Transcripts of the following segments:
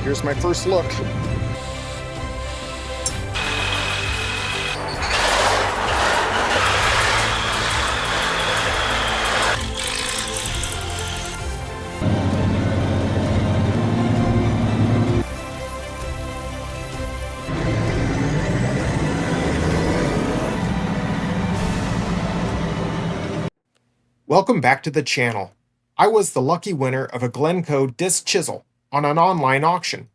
Here's my first look. Welcome back to the channel. I was the lucky winner of a Glencoe disc chisel on an online auction.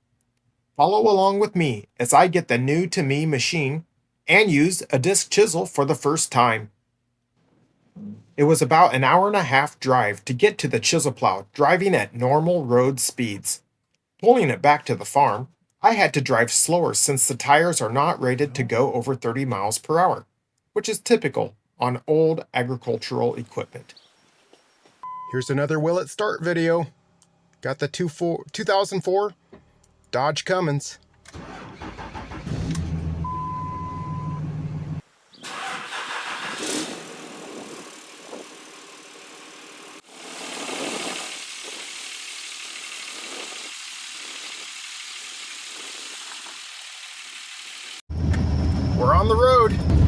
Follow along with me as I get the new to me machine and use a disc chisel for the first time. It was about an hour and a half drive to get to the chisel plow, driving at normal road speeds. Pulling it back to the farm, I had to drive slower since the tires are not rated to go over 30 miles per hour, which is typical on old agricultural equipment. Here's another will it start video. Got the 2004 Dodge Cummins. We're on the road.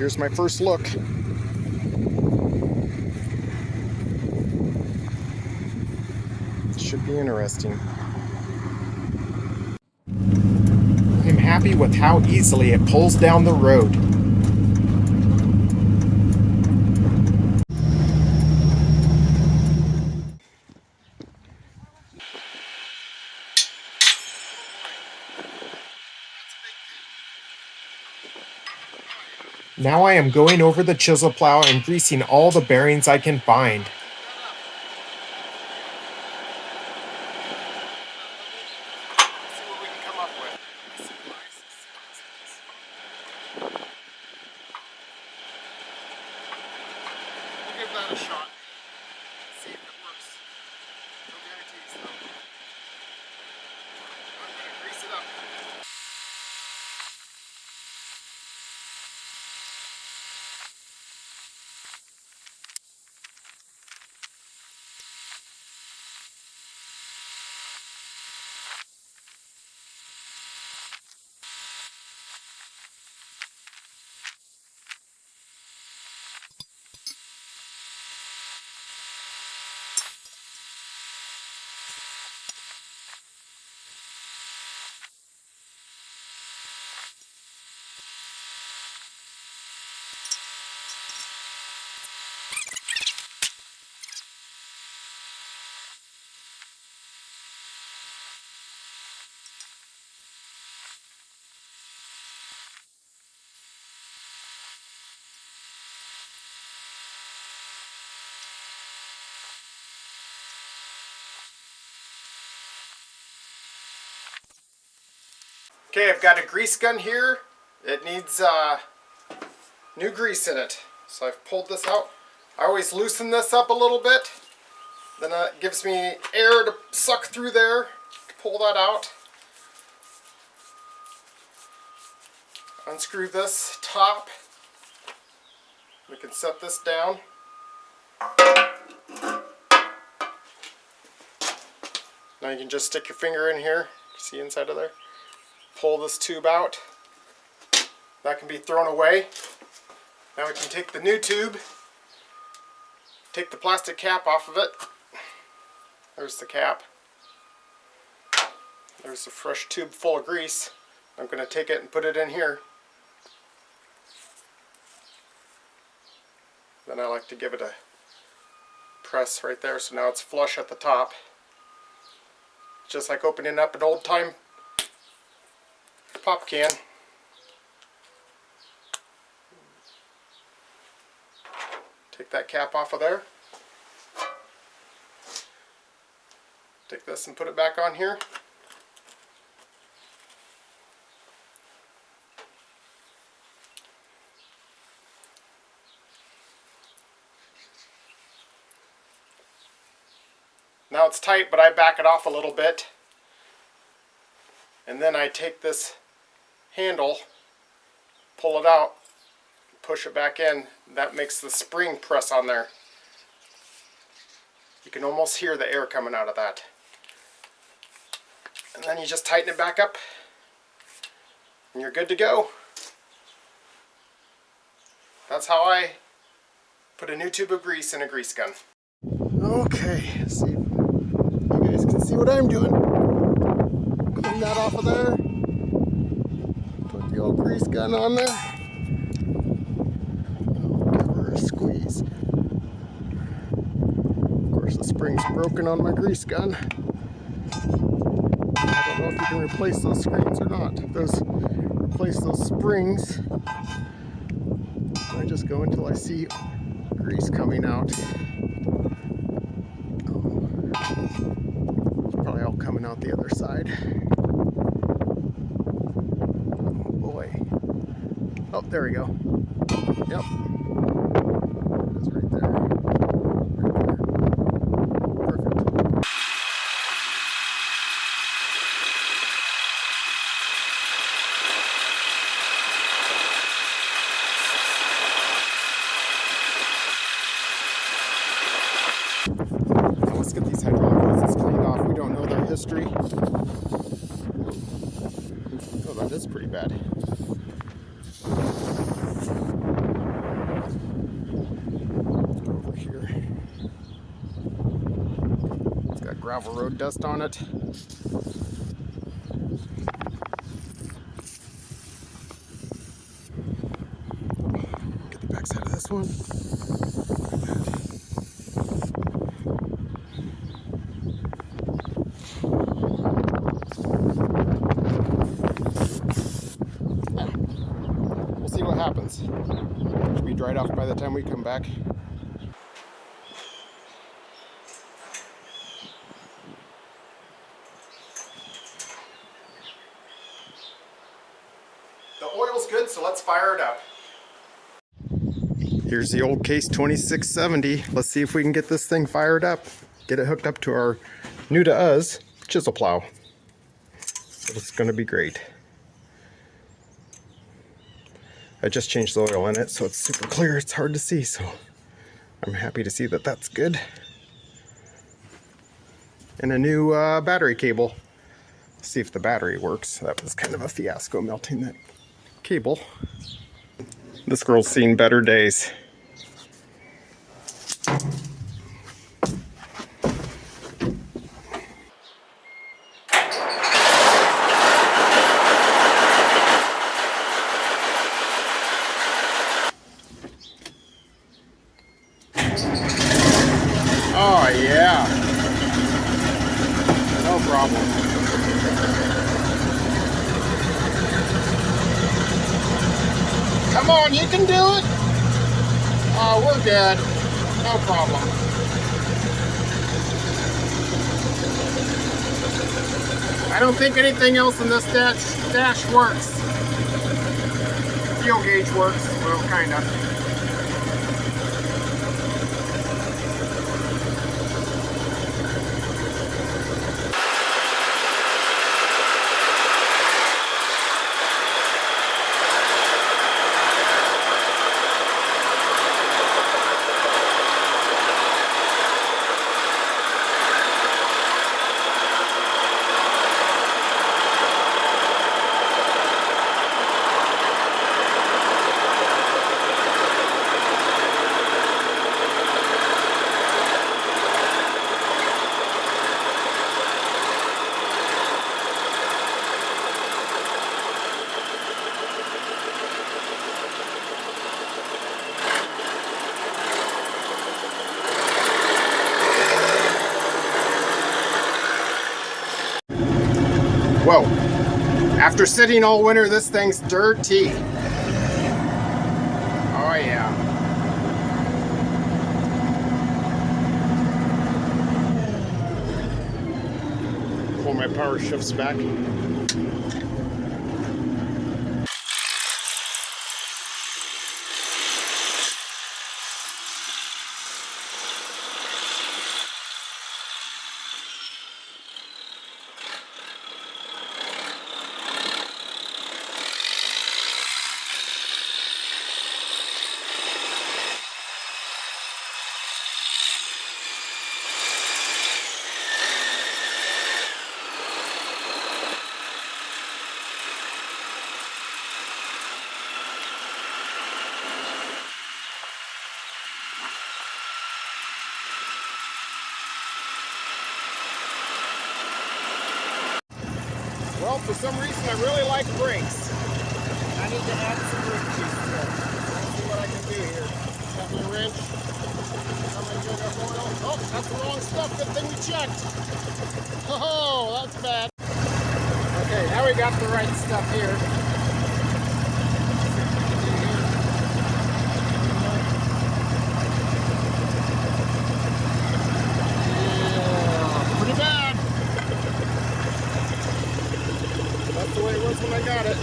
Here's my first look. Should be interesting. I'm happy with how easily it pulls down the road. Now I am going over the chisel plow and greasing all the bearings I can find. Give that a shot. See if it works. No guarantees though. I'm gonna grease it up. Okay, I've got a grease gun here. It needs new grease in it. So I've pulled this out. I always loosen this up a little bit. Then it gives me air to suck through there. Pull that out. Unscrew this top. We can set this down. Now you can just stick your finger in here. See inside of there? Pull this tube out. That can be thrown away. Now we can take the new tube, take the plastic cap off of it. There's the cap. There's a fresh tube full of grease. I'm going to take it and put it in here. Then I like to give it a press right there so now it's flush at the top. Just like opening up an old time pop can. Take that cap off of there. Take this and put it back on here. Now it's tight, but I back it off a little bit. And then I take this handle, pull it out, push it back in. That makes the spring press on there. You can almost hear the air coming out of that. And then you just tighten it back up and you're good to go. That's how I put a new tube of grease in a grease gun. Okay, see if you guys can see what I'm doing. Clean that off of there. Put the old grease gun on there. Give her a squeeze. Of course, the spring's broken on my grease gun. I don't know if you can replace those screens or not. Replace those springs. I just go until I see grease coming out. It's probably all coming out the other side. Oh boy. Oh, there we go. Yep. It's right there. Perfect. Now let's get these hydraulic hoses cleaned off. We don't know their history. Oh, that is pretty bad. Let's go over here. It's got gravel road dust on it. Get the backside of this one. We'll see what happens. Should be dried off by the time we come back. The oil's good, so let's fire it up. Here's the old Case 2670. Let's see if we can get this thing fired up. Get it hooked up to our new to us chisel plow. So it's going to be great. I just changed the oil in it, so it's super clear. It's hard to see, so I'm happy to see that that's good. And a new battery cable. Let's see if the battery works. That was kind of a fiasco melting that cable. This girl's seen better days. Oh yeah, no problem. Come on, you can do it. Oh, we're good. No problem. I don't think anything else in this dash works. Fuel gauge works, well, kinda. Whoa. After sitting all winter, this thing's dirty. Oh yeah. Pull my power shifts back. Well, for some reason I really like brakes. I need to add some brake juice to it. Let's see what I can do here. Got my wrench. Got my jug of oil. Oh, that's the wrong stuff. Good thing we checked. Oh, that's bad. Okay, now we got the right stuff here. Yeah, pretty bad. That's the way it was when I got it.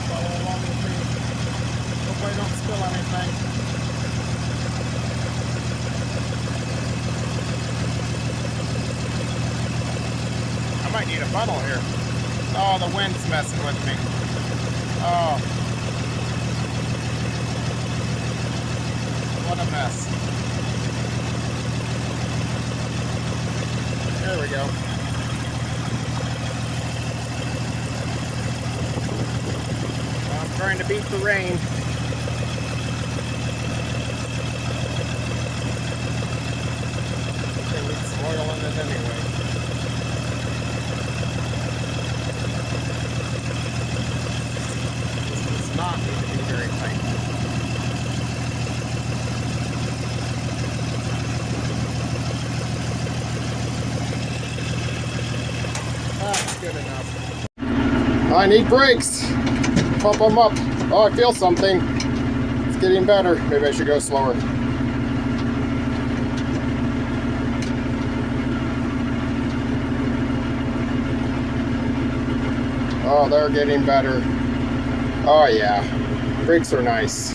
Follow along with me. Hope I don't spill anything. I might need a funnel here. Oh, the wind's messing with me. Oh. What a mess. There we go. I'm trying to beat the rain. It needs some oil in it anyway. This does not need to be very tight. That's good enough. I need brakes. Pump them up. Oh, I feel something. It's getting better. Maybe I should go slower. Oh, they're getting better. Oh yeah, brakes are nice.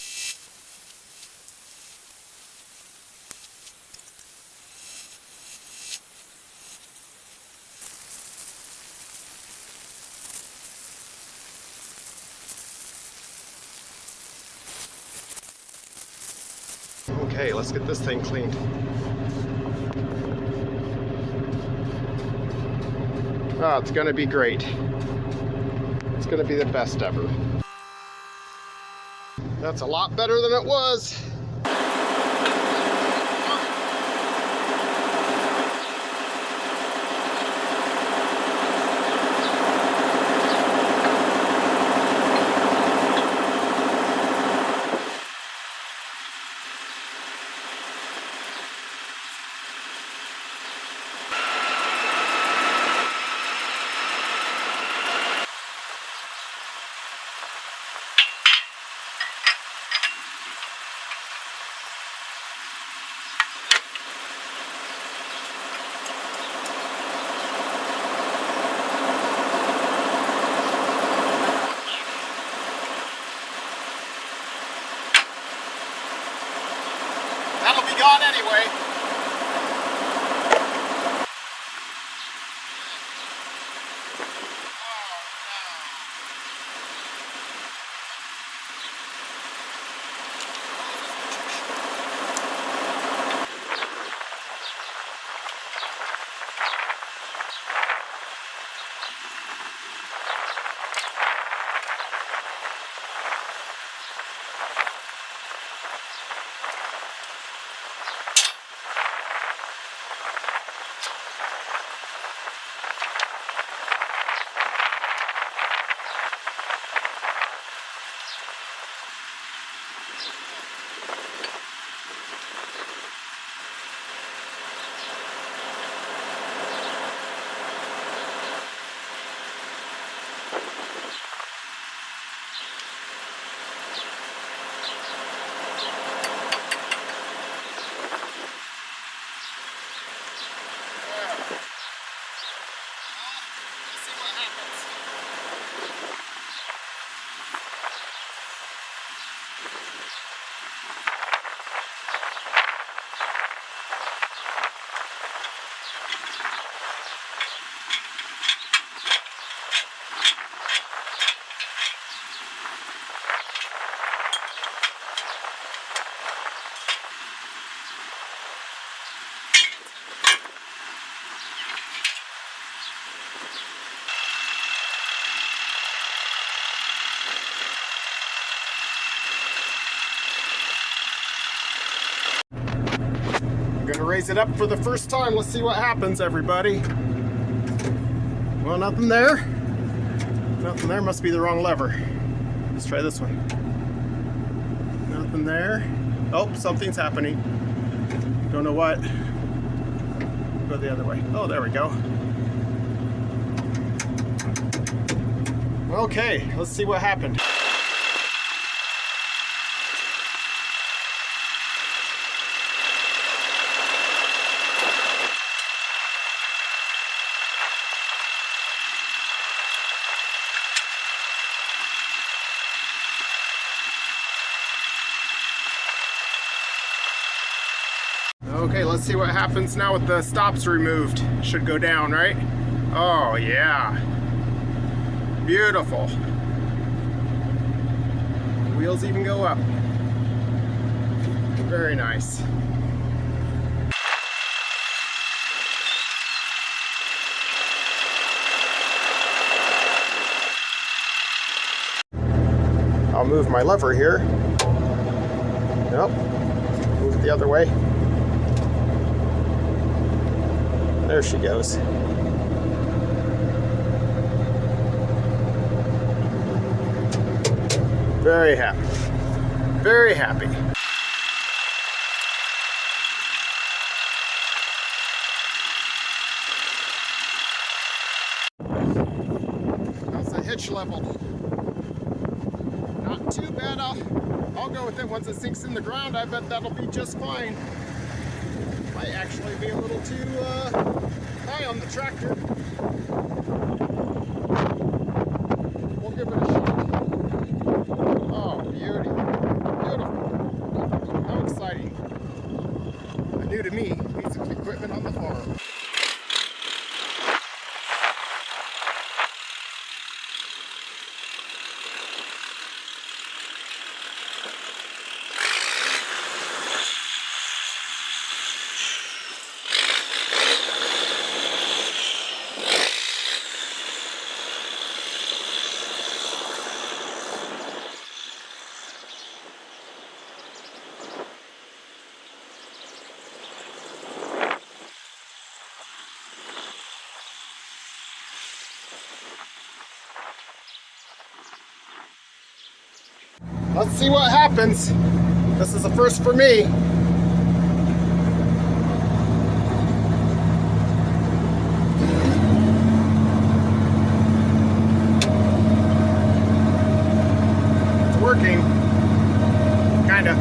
Okay, let's get this thing cleaned. Oh, it's gonna be great. It's gonna be the best ever. That's a lot better than it was. That'll be gone anyway. I'm gonna raise it up for the first time. Let's see what happens, everybody. Well, nothing there. Nothing there, must be the wrong lever. Let's try this one. Nothing there. Oh, something's happening. Don't know what. Go the other way. Oh, there we go. Okay, let's see what happened. Okay, let's see what happens now with the stops removed. Should go down, right? Oh, yeah. Beautiful. Wheels even go up. Very nice. I'll move my lever here. Nope. Move it the other way. There she goes. Very happy. Very happy. How's the hitch level? Not too bad. I'll go with it once it sinks in the ground. I bet that'll be just fine. Might actually be a little too high on the tractor. We'll give it a shot. Oh, beauty. Beautiful. How exciting. A new to me piece of equipment on the farm. Let's see what happens. This is a first for me. It's working. Kinda.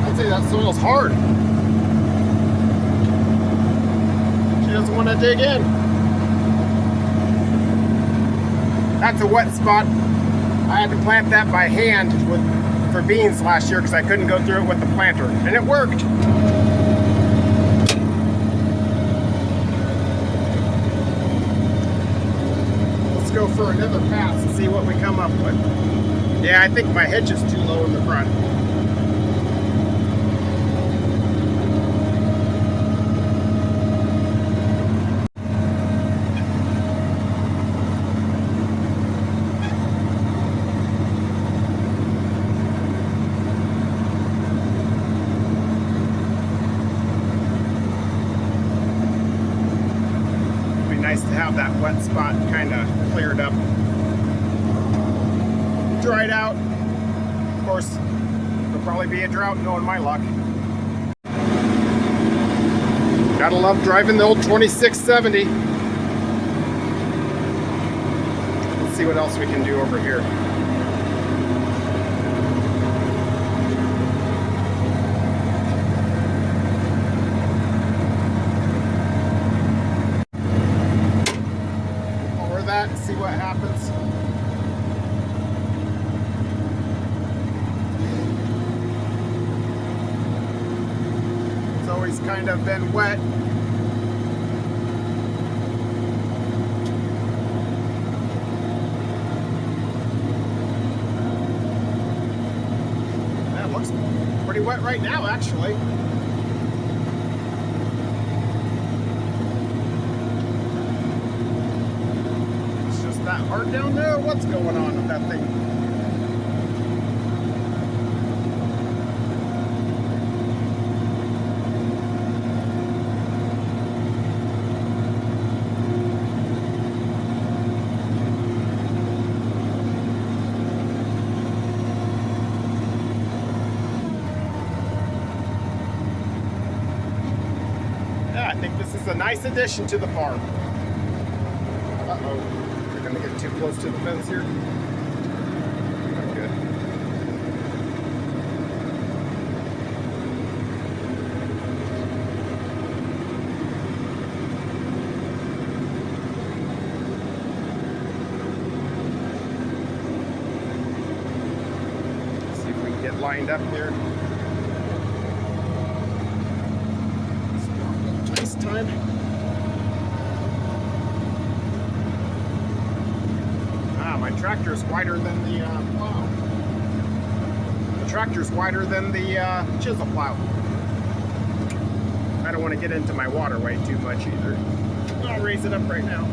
I'd say that soil's hard. She doesn't want to dig in. That's a wet spot. I had to plant that by hand for beans last year because I couldn't go through it with the planter, and it worked. Let's go for another pass and see what we come up with. Yeah, I think my hitch is too low in the front. Nice to have that wet spot kind of cleared up, dried out. Of course, there'll probably be a drought knowing my luck. Gotta love driving the old 2670. Let's see what else we can do over here. And see what happens. It's always kind of been wet. That looks pretty wet right now, actually. That hard down there? What's going on with that thing? nice addition to the farm. Uh-oh, we're gonna get too close to the fence here. Not good. Let's see if we can get lined up here. Nice time. My tractor's wider than the plow. The tractor's wider than the chisel plow. I don't want to get into my waterway too much either. I'll raise it up right now.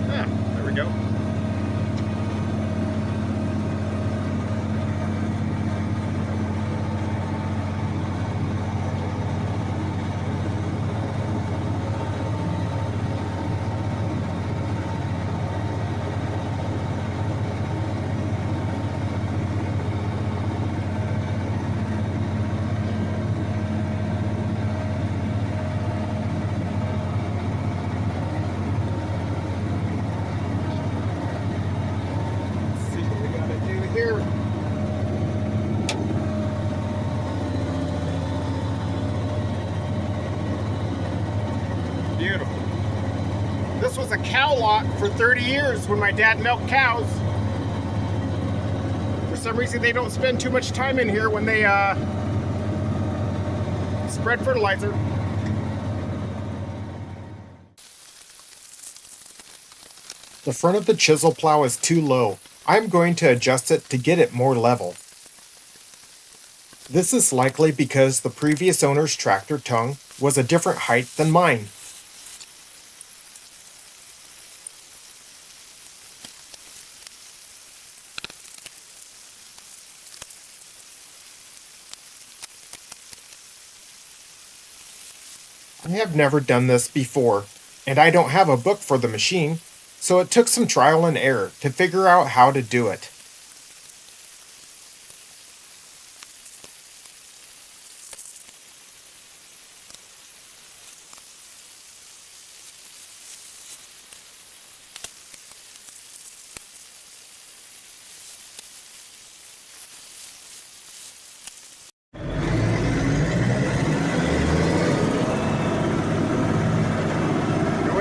Ah, there we go. Beautiful. This was a cow lot for 30 years when my dad milked cows. For some reason, they don't spend too much time in here when they spread fertilizer. The front of the chisel plow is too low. I'm going to adjust it to get it more level. This is likely because the previous owner's tractor tongue was a different height than mine. I have never done this before, and I don't have a book for the machine, so it took some trial and error to figure out how to do it.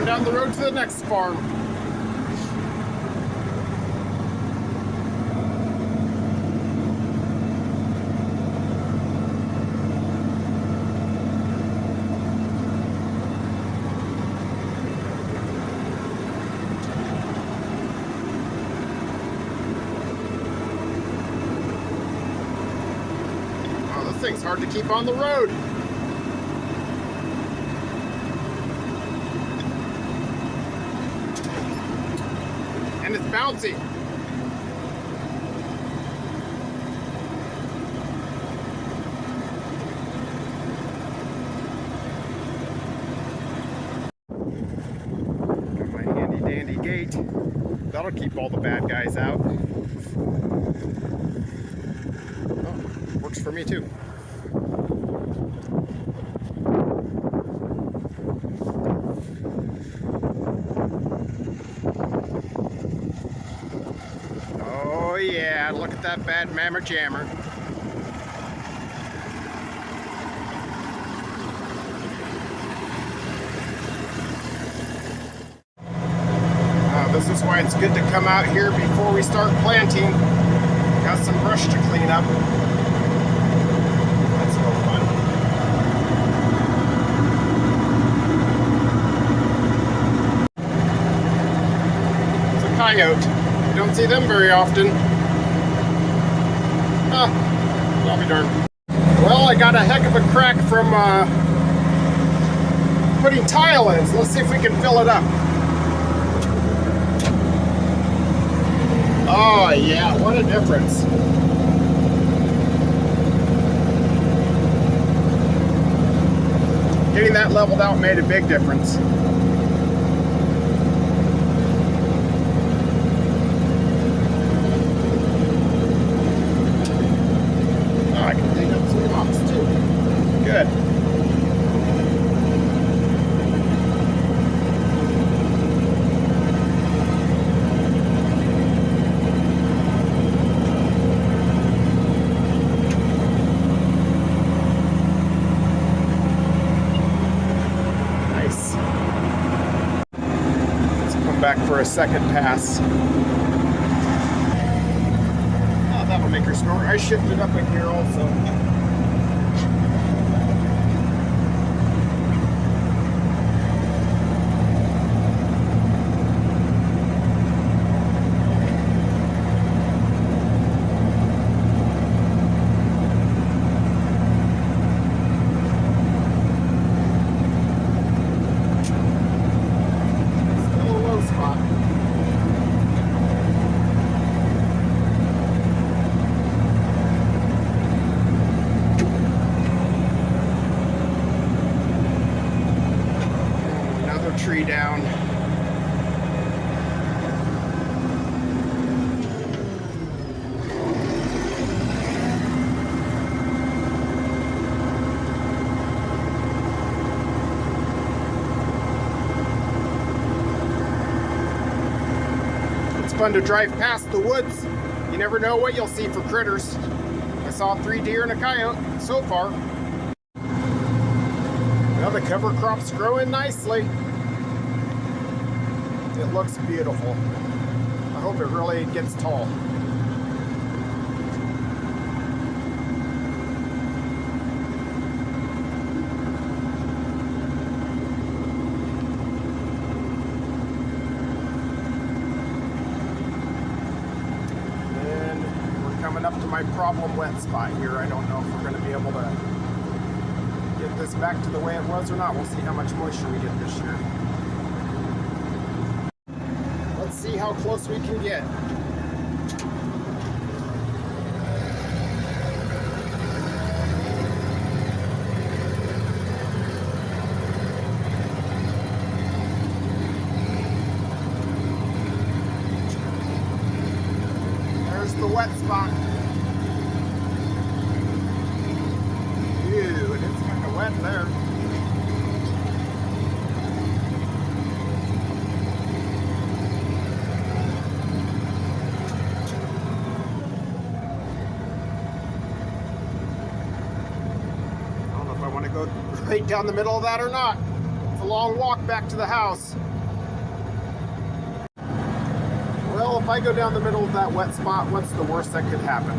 Down the road to the next farm. Oh, this thing's hard to keep on the road. And it's bouncy. Got my handy dandy gate. That'll keep all the bad guys out. Oh, works for me too. Oh yeah, look at that bad mammer jammer. This is why it's good to come out here before we start planting. Got some brush to clean up. That's no fun. It's a coyote. You don't see them very often. I'll be darned. Well, I got a heck of a crack from putting tile in, so let's see if we can fill it up. Oh yeah, what a difference. Getting that leveled out made a big difference. Oh, I can dig up some rocks too. Good. back for a second pass. Oh, that'll make her snort. I shifted up in here also. Tree down. It's fun to drive past the woods. You never know what you'll see for critters. I saw 3 deer and a coyote so far. Well, the cover crop's growing nicely. It looks beautiful. I hope it really gets tall. And we're coming up to my problem wet spot here. I don't know if we're going to be able to get this back to the way it was or not. We'll see how much moisture we get this year. See how close we can get. There's the wet spot. Ew, and it's kind of wet there. Go right down the middle of that or not. It's a long walk back to the house. Well, if I go down the middle of that wet spot, what's the worst that could happen?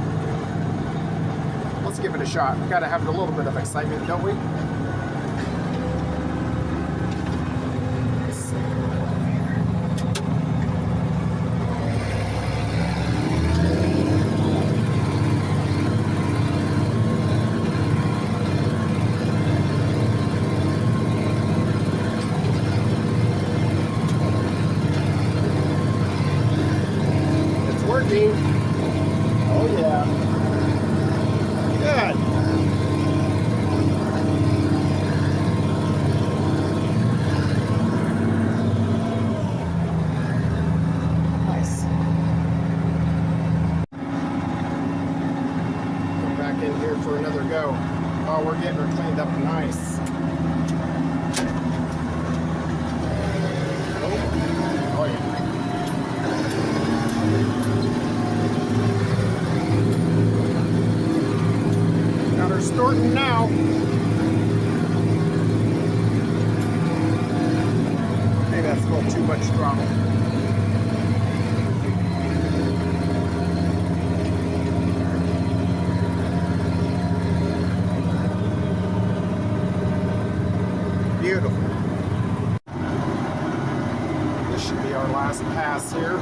Let's give it a shot. We've got to have a little bit of excitement, don't we? Oh yeah. Good. Nice. Come back in here for another go. Oh, we're getting her cleaned up nice. Oh yeah. Snorting now. Maybe that's a little too much throttle. Beautiful. This should be our last pass here.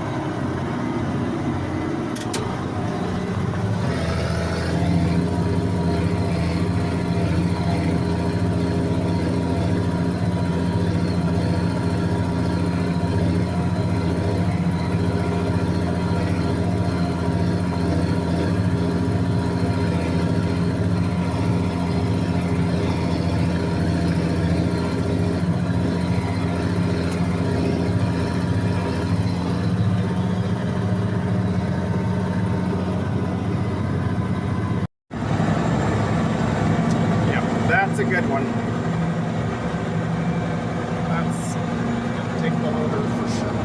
That's a good one. That's gonna take the loader for sure.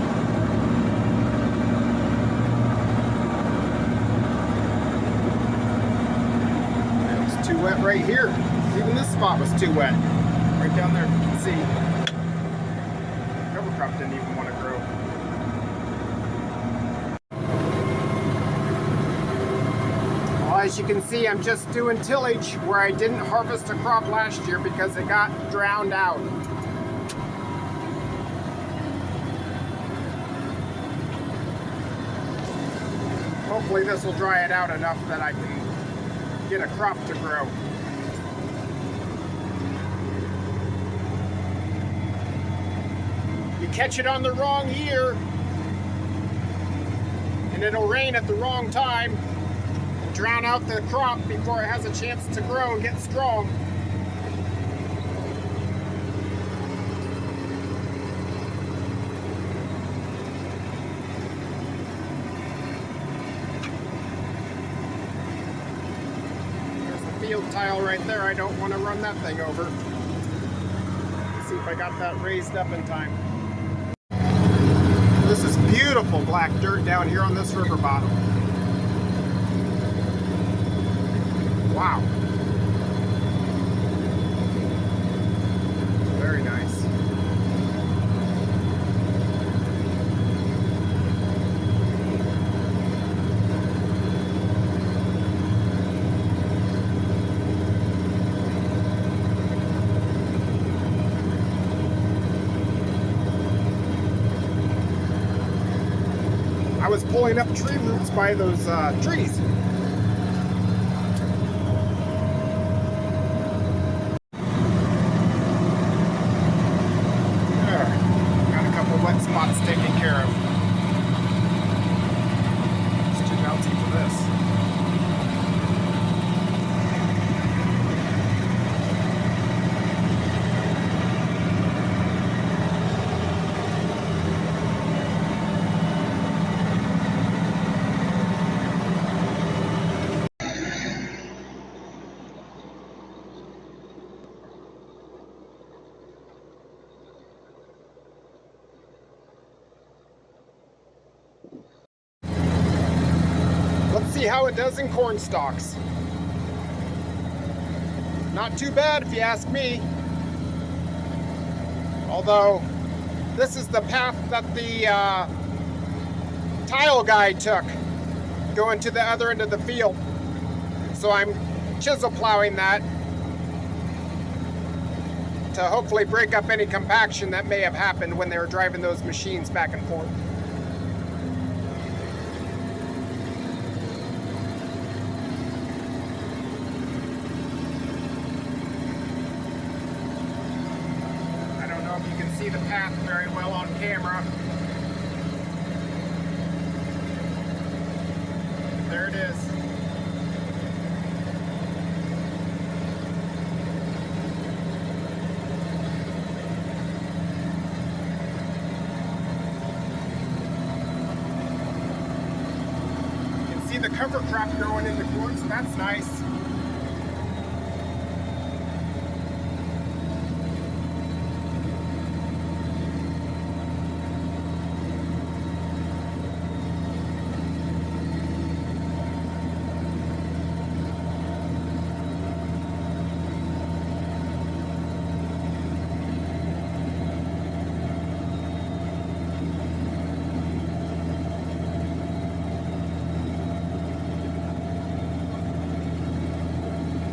It was too wet right here. Even this spot was too wet. Right down there, you can see. The cover crop didn't even want to grow. as you can see, I'm just doing tillage where I didn't harvest a crop last year because it got drowned out. Hopefully this will dry it out enough that I can get a crop to grow. You catch it on the wrong year, and it'll rain at the wrong time and drown out the crop before it has a chance to grow and get strong. Field tile right there. I don't want to run that thing over. Let's see if I got that raised up in time. This is beautiful black dirt down here on this river bottom. Wow. Very nice. I was pulling up tree roots by those trees. There. Got a couple wet spots taken care of. It's too melty for this. Let's see how it does in corn stalks. Not too bad if you ask me. Although, this is the path that the tile guy took, going to the other end of the field. So I'm chisel plowing that to hopefully break up any compaction that may have happened when they were driving those machines back and forth. You can see the path very well on camera. There it is. You can see the cover crop growing in the corn, so that's nice.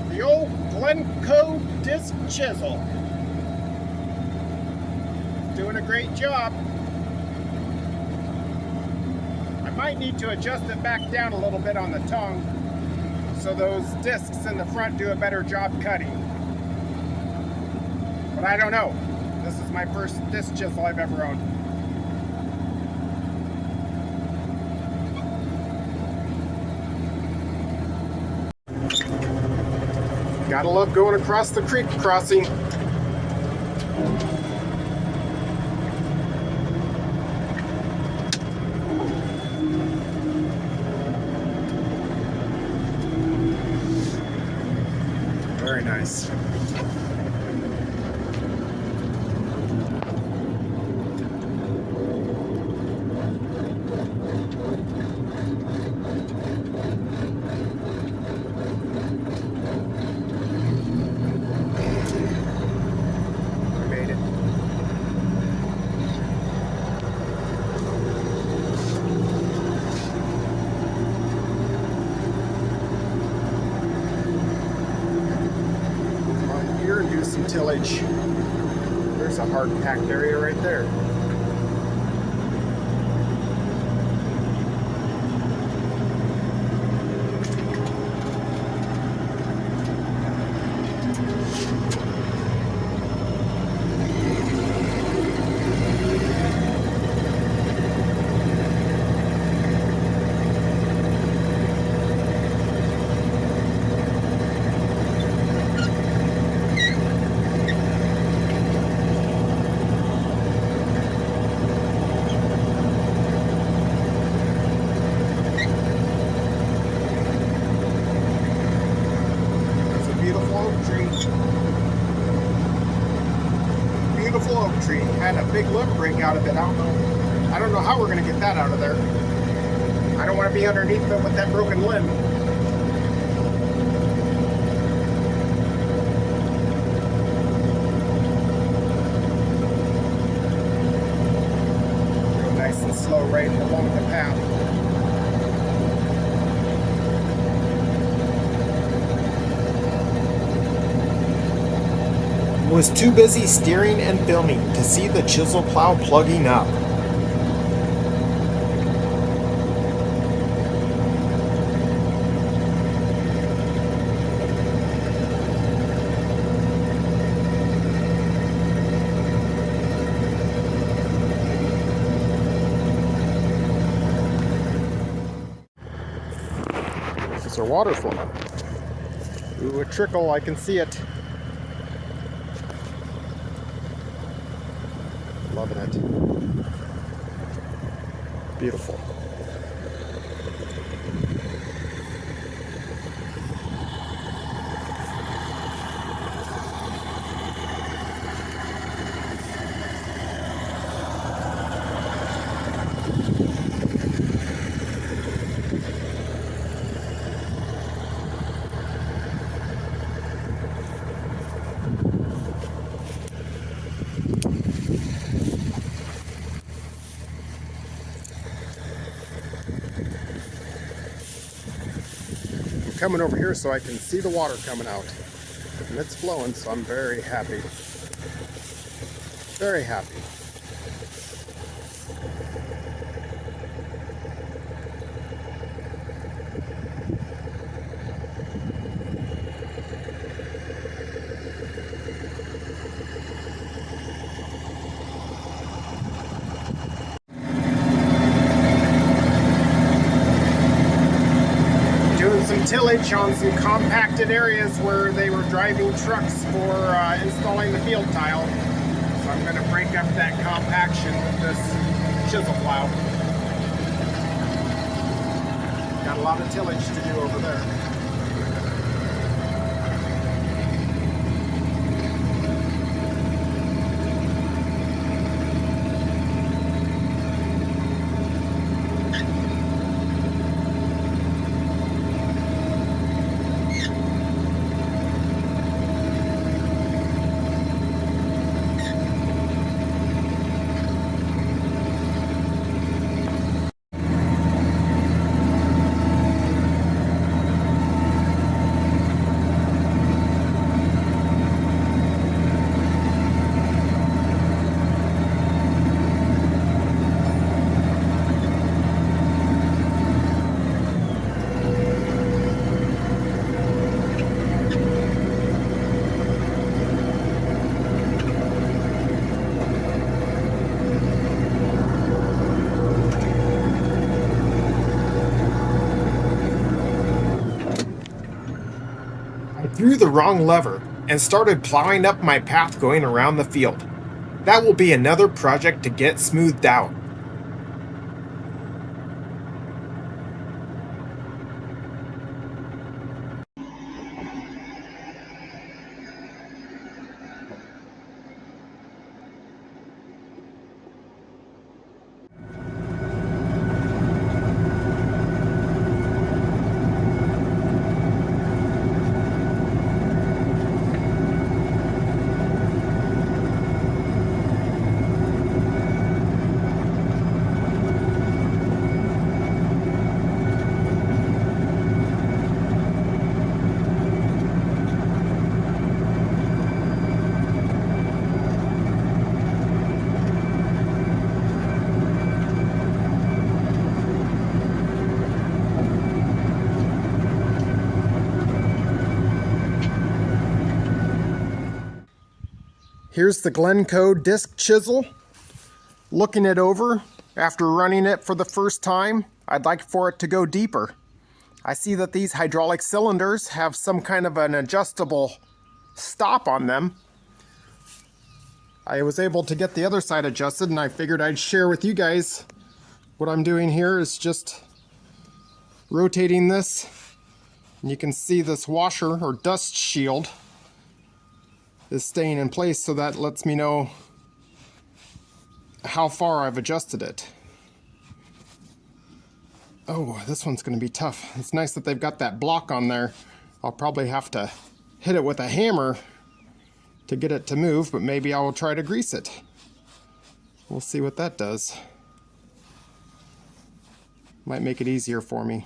The old Glencoe disc chisel. Doing a great job. I might need to adjust it back down a little bit on the tongue so those discs in the front do a better job cutting. But I don't know. This is my first disc chisel I've ever owned. Gotta love going across the creek crossing. Very nice. some tillage. There's a hard packed area right there. Beautiful oak tree. Had a big limb break out of it. I don't know how we're going to get that out of there. I don't want to be underneath it with that broken limb. Real nice and slow right along the path. Was too busy steering and filming to see the chisel plow plugging up. There's our water flow. Ooh, a trickle, I can see it. Loving it. Beautiful. Coming over here so I can see the water coming out, and it's flowing, so I'm very happy. Very happy. Some tillage on some compacted areas where they were driving trucks for installing the field tile. So I'm going to break up that compaction with this chisel plow. Got a lot of tillage to do over there. Threw the wrong lever and started plowing up my path going around the field. That will be another project to get smoothed out. Here's the Glencoe disc chisel. Looking it over, after running it for the first time, I'd like for it to go deeper. I see that these hydraulic cylinders have some kind of an adjustable stop on them. I was able to get the other side adjusted, and I figured I'd share with you guys what I'm doing here is just rotating this. And you can see this washer or dust shield is staying in place, so that lets me know how far I've adjusted it. Oh, this one's going to be tough. It's nice that they've got that block on there. I'll probably have to hit it with a hammer to get it to move, but maybe I will try to grease it. We'll see what that does. Might make it easier for me.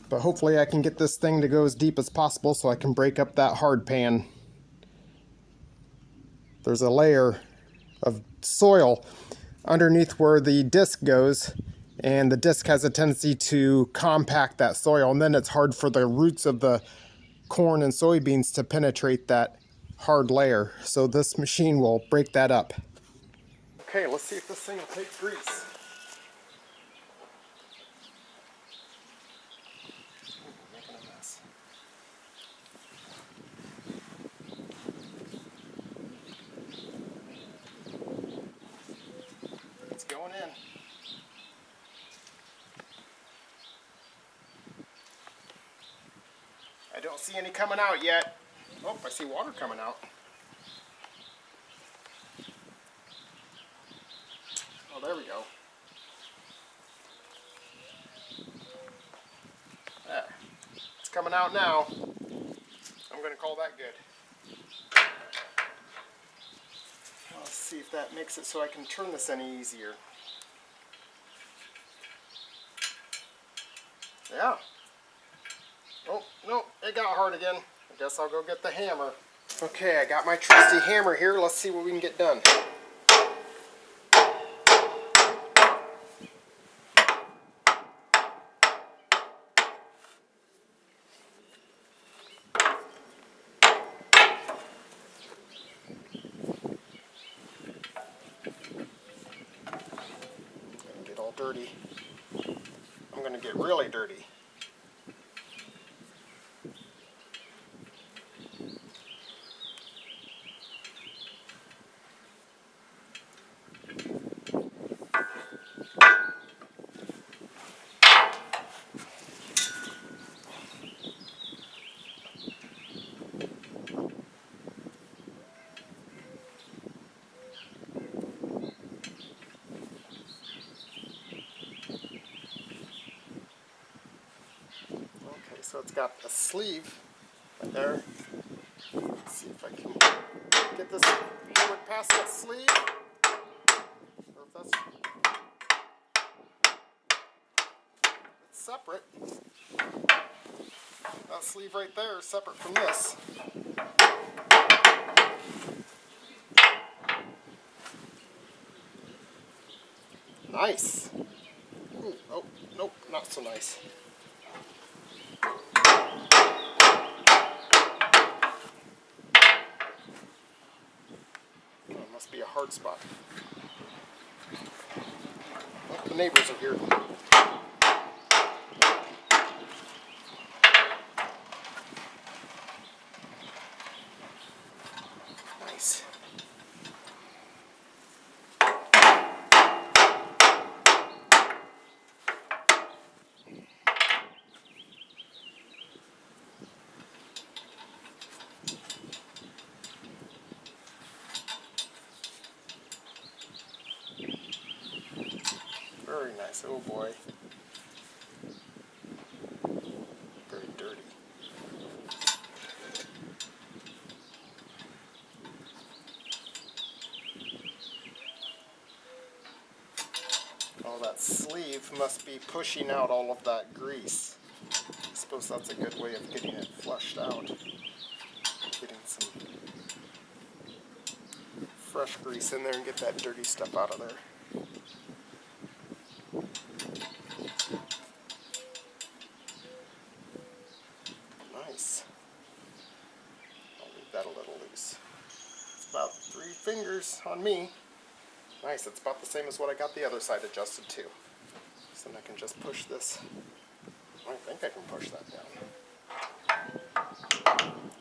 But hopefully I can get this thing to go as deep as possible so I can break up that hardpan. There's a layer of soil underneath where the disc goes, and the disc has a tendency to compact that soil, and then it's hard for the roots of the corn and soybeans to penetrate that hard layer. So this machine will break that up. Okay, let's see if this thing will take grease. Making a mess. It's going in. I don't see any coming out yet. Oh, I see water coming out. Oh, there we go. There. It's coming out now. I'm going to call that good. Let's see if that makes it so I can turn this any easier. Yeah. Oh, no, it got hard again. I guess I'll go get the hammer. Okay, I got my trusty hammer here. Let's see what we can get done. Get all dirty. I'm going to get really dirty. So it's got a sleeve right there. Let's see if I can get this hammered past that sleeve. Or if that's it's separate. That sleeve right there is separate from this. Nice. Ooh, oh, nope, not so nice. Must be a hard spot. Oh, the neighbors are here. Nice. Very nice. Oh boy. Very dirty. Oh, that sleeve must be pushing out all of that grease. I suppose that's a good way of getting it flushed out. Getting some fresh grease in there and get that dirty stuff out of there. Nice. I'll leave that a little loose. fingers on me. Nice, it's about the same as what I got the other side adjusted to. So then I can just push this. I think I can push that down.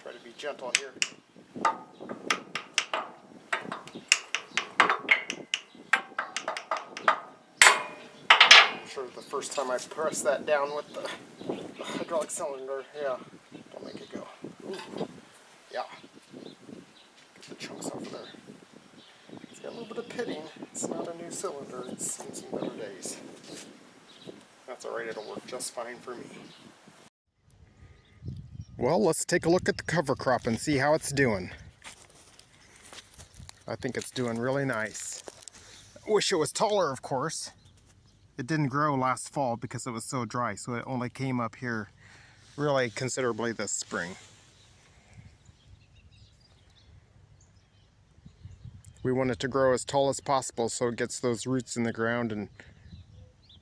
Try to be gentle here. I'm sure the first time I press that down with the hydraulic cylinder, yeah, don't make it go. Ooh. Yeah. Get the chunks off there. It's got a little bit of pitting. It's not a new cylinder. It's seen some better days. That's alright, it'll work just fine for me. Well, let's take a look at the cover crop and see how it's doing. I think it's doing really nice. I wish it was taller, of course. It didn't grow last fall because it was so dry, so it only came up here really considerably this spring. We want it to grow as tall as possible so it gets those roots in the ground and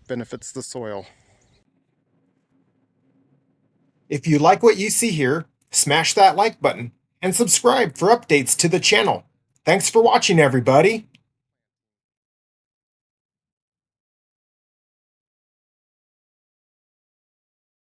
benefits the soil. If you like what you see here, smash that like button and subscribe for updates to the channel. Thanks for watching, everybody.